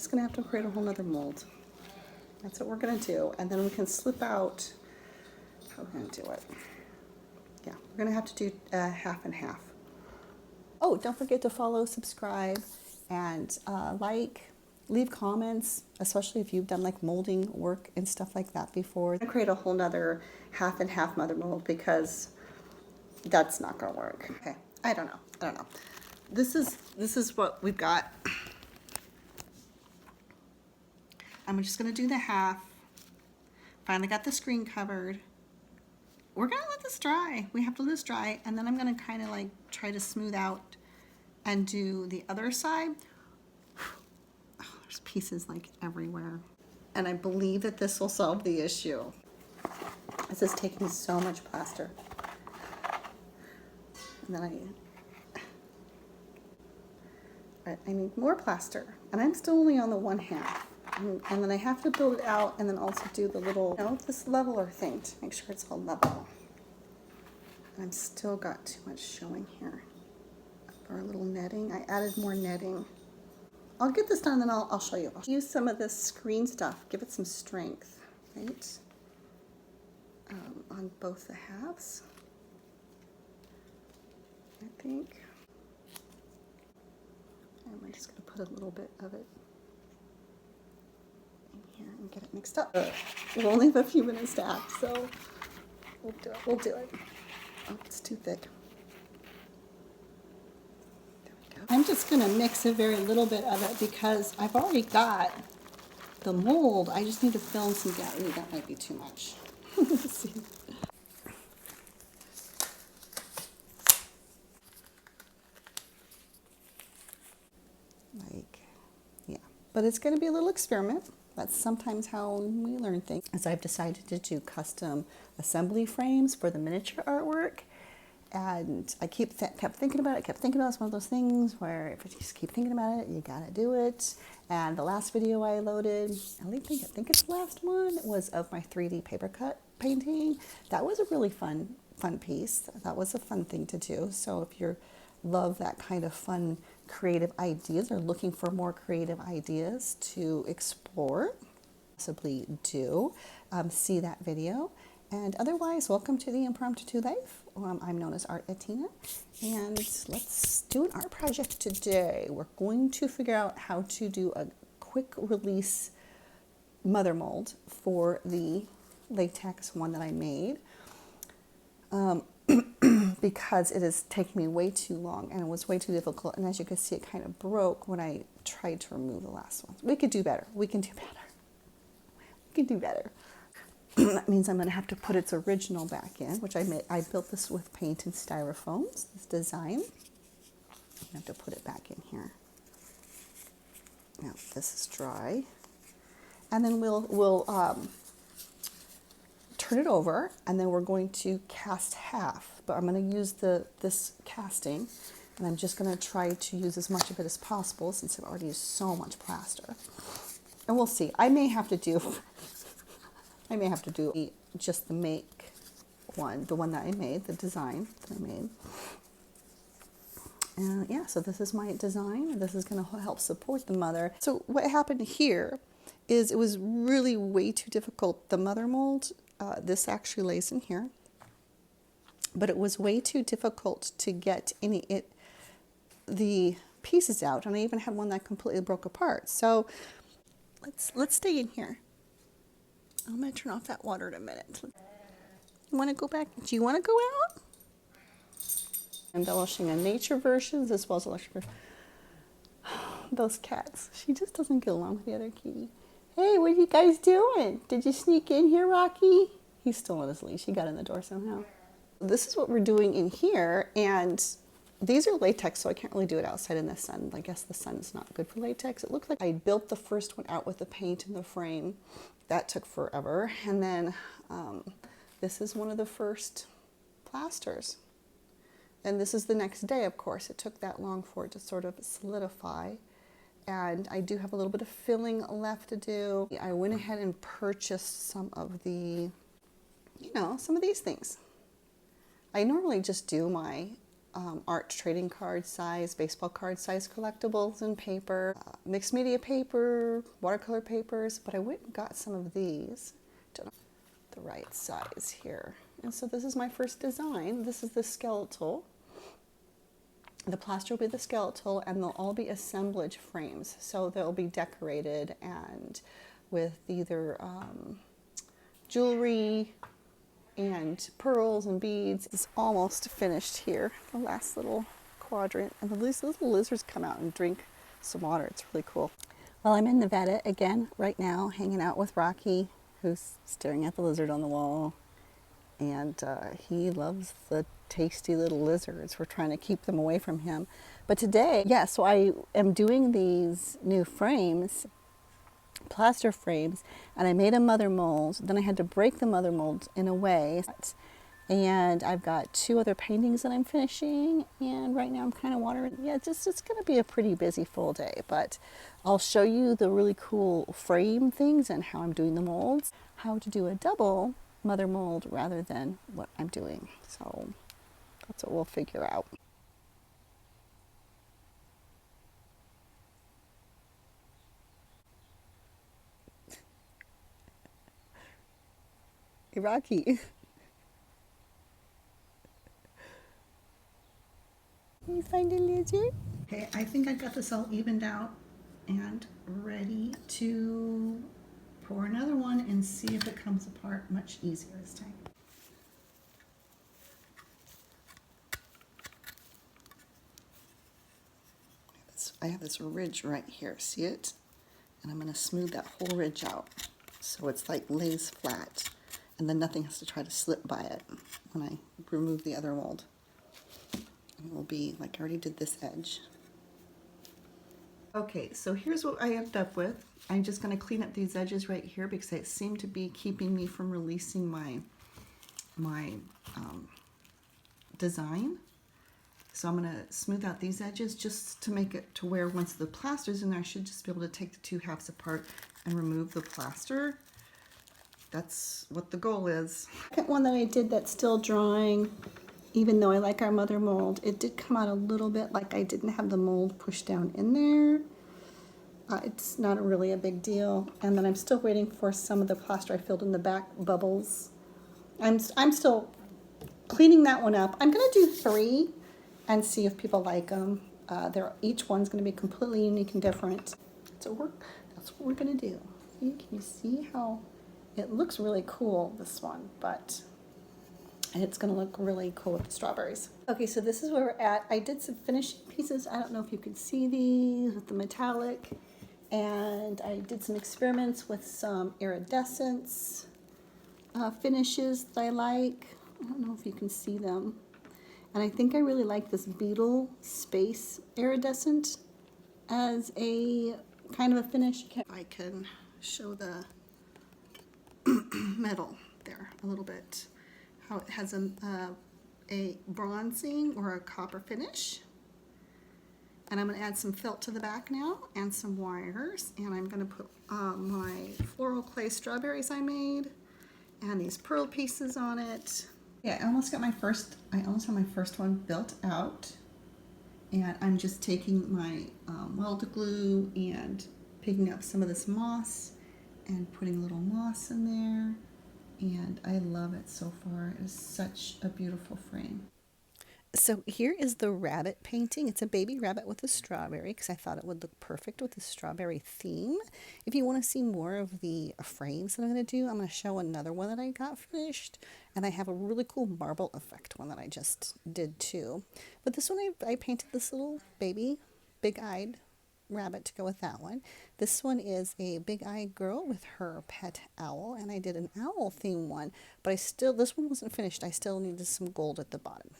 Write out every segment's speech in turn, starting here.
just gonna have to create a whole nother mold. That's what we're gonna do. And then we can slip out, how we're gonna do it. Yeah, we're gonna have to do half and half. Oh, don't forget to follow, subscribe, and like, leave comments, especially if you've done like molding work and stuff like that before. I'm gonna create a whole nother half and half mother mold because that's not gonna work. Okay, I don't know. This is what we've got. I'm just gonna do the half. Finally got the screen covered. We're gonna let this dry. We have to let this dry, and then I'm gonna kind of like try to smooth out and do the other side. Oh, there's pieces like everywhere. And I believe that this will solve the issue. This is taking so much plaster. And then I need more plaster, and I'm still only on the one half. And then I have to build it out and then also do the little, this leveler thing to make sure it's all level. And I've still got too much showing here for a little netting. I added more netting. I'll get this done and then I'll show you. I'll use some of this screen stuff, give it some strength, right? On both the halves, I think. And I'm just gonna put a little bit of it here and get it mixed up. We'll only have a few minutes to act, so we'll do it. Oh, it's too thick. There we go. I'm just gonna mix a very little bit of it because I've already got the mold. I just need to fill in some gaps. Ooh, that might be too much. Let's see. Yeah, but it's gonna be a little experiment. That's sometimes how we learn things. As I've decided to do custom assembly frames for the miniature artwork. And I kept thinking about it, It's one of those things where if you just keep thinking about it, you gotta do it. And the last video I loaded, I think it's the last one, was of my 3D paper cut painting. That was a really fun piece. That was a fun thing to do. So if you love that kind of fun, creative ideas or looking for more creative ideas to explore, possibly do, see that video. And otherwise, welcome to the Impromptu Life. I'm known as Artettina, and let's do an art project today. We're going to figure out how to do a quick release mother mold for the latex one that I made. Because it is taking me way too long and it was way too difficult. And as you can see, it kind of broke when I tried to remove the last one. We could do better. We can do better. That means I'm going to have to put its original back in, which I built this with paint and styrofoam, this design. I have to put it back in here. Now this is dry. And then we'll turn it over, and then we're going to cast half. But I'm going to use this casting, and I'm just going to try to use as much of it as possible since I've already used so much plaster. And we'll see. I may have to do just the make one, the one that I made, the design that I made. And yeah, so this is my design. This is going to help support the mother. So what happened here is it was really way too difficult. The mother mold, this actually lays in here, but it was way too difficult to get the pieces out, and I even had one that completely broke apart. So let's stay in here. I'm gonna turn off that water in a minute. You want to go back? Do you want to go out? Embellishing a nature versions as well as electric versions. Those cats. She just doesn't get along with the other kitty. Hey, what are you guys doing? Did you sneak in here, Rocky? He's still on his leash. He got in the door somehow. This is what we're doing in here, and these are latex, so I can't really do it outside in the sun. I guess the sun is not good for latex. It looked like I built the first one out with the paint and the frame. That took forever. And then this is one of the first plasters. And this is the next day, of course. It took that long for it to sort of solidify. And I do have a little bit of filling left to do. I went ahead and purchased some of the, some of these things. I normally just do my art trading card size, baseball card size collectibles in paper, mixed media paper, watercolor papers, but I went and got some of these. Don't know the right size here. And so this is my first design. This is the skeletal. The plaster will be the skeletal, and they'll all be assemblage frames. So they'll be decorated and with either jewelry and pearls and beads. It's almost finished here, the last little quadrant. And these little lizards come out and drink some water. It's really cool. Well, I'm in Nevada again right now, hanging out with Rocky, who's staring at the lizard on the wall. And he loves the tasty little lizards. We're trying to keep them away from him. But today, yeah, so I am doing these new frames, plaster frames, and I made a mother mold. Then I had to break the mother mold in a way. And I've got 2 other paintings that I'm finishing, and right now I'm kind of watering. Yeah, it's going to be a pretty busy full day, but I'll show you the really cool frame things and how I'm doing the molds, how to do a double mother mold rather than what I'm doing. So that's what we'll figure out. Hey, Rocky. You find a lizard? Okay, I think I got this all evened out and ready to pour another one and see if it comes apart much easier this time. I have this ridge right here, see it? And I'm going to smooth that whole ridge out so it's like lays flat, and then nothing has to try to slip by it when I remove the other mold. It will be like I already did this edge. Okay, so here's what I ended up with. I'm just going to clean up these edges right here because they seem to be keeping me from releasing my design. So I'm going to smooth out these edges just to make it to where once the plaster's in there, I should just be able to take the 2 halves apart and remove the plaster. That's what the goal is. The second one that I did that's still drying, even though I like our mother mold, it did come out a little bit like I didn't have the mold pushed down in there. It's not really a big deal. And then I'm still waiting for some of the plaster I filled in the back bubbles. I'm still cleaning that one up. I'm going to do 3 and see if people like them. Each one's going to be completely unique and different. So that's what we're going to do. See, can you see how it looks really cool, this one, but it's going to look really cool with the strawberries. Okay, so this is where we're at. I did some finishing pieces. I don't know if you can see these with the metallic. And I did some experiments with some iridescence finishes that I like. I don't know if you can see them. And I think I really like this beetle space iridescent as a kind of a finish. I can show the metal there a little bit. How it has a bronzing or a copper finish. And I'm going to add some felt to the back now and some wires. And I'm going to put my floral clay strawberries I made and these pearl pieces on it. Yeah, I almost have my first one built out. And I'm just taking my weld glue and picking up some of this moss and putting a little moss in there. And I love it so far. It is such a beautiful frame. So here is the rabbit painting. It's a baby rabbit with a strawberry because I thought it would look perfect with the strawberry theme. If you want to see more of the frames that I'm going to do, I'm going to show another one that I got finished. And I have a really cool marble effect one that I just did too. But this one I painted this little baby, big-eyed rabbit to go with that one. This one is a big-eyed girl with her pet owl, and I did an owl theme one, but this one wasn't finished. I still needed some gold at the bottom.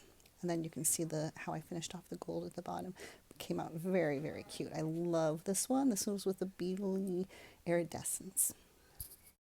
And then you can see how I finished off the gold at the bottom. It came out very, very cute. I love this one. This one was with the beetle iridescence.